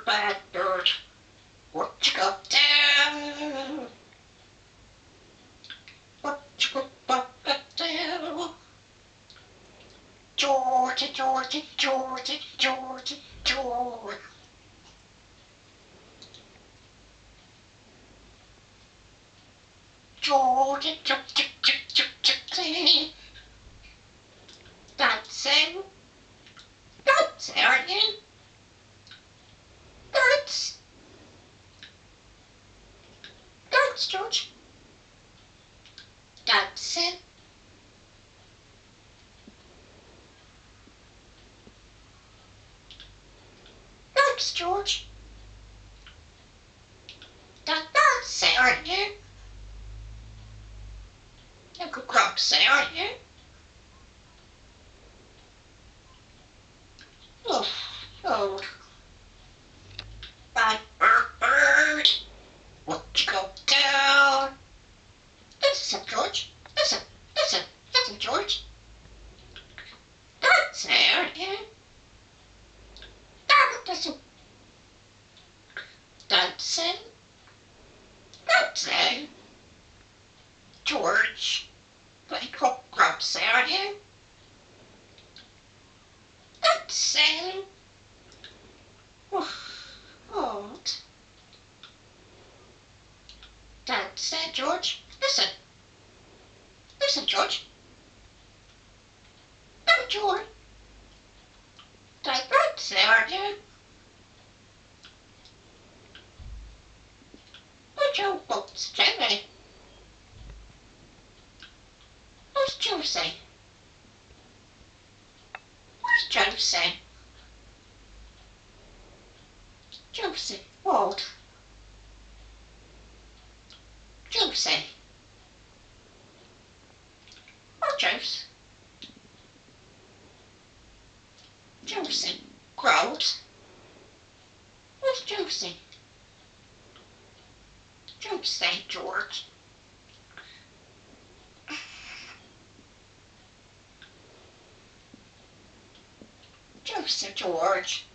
bad bird. What you got down? What you got down? Georgie, Georgie, Georgie, Georgie, Georgie. Georgie, Georgie, Georgie, Georgie. Dancing. Dancing, aren't you? Dance. Dance, George. Dancing. Dance, George. Dancing, aren't you? Uncle Grumpsy, aren't you? Oh, oh. Bad bird. What you go down? Listen, George. Listen, listen, listen, George. Dancing, aren't you? Listen. Dancing. Dancing. George. Like Grumpsy, aren't you? Dancing. Oh. Dancing, George. Listen. Listen, George. No, George. Dancing, aren't you? Where's your boats, Jamie? Where's Josie? Where's Josie? Josie, what? Josie. Oh, Josie. Josie. Grout. Where's Josie? Josie, George. Josie, George.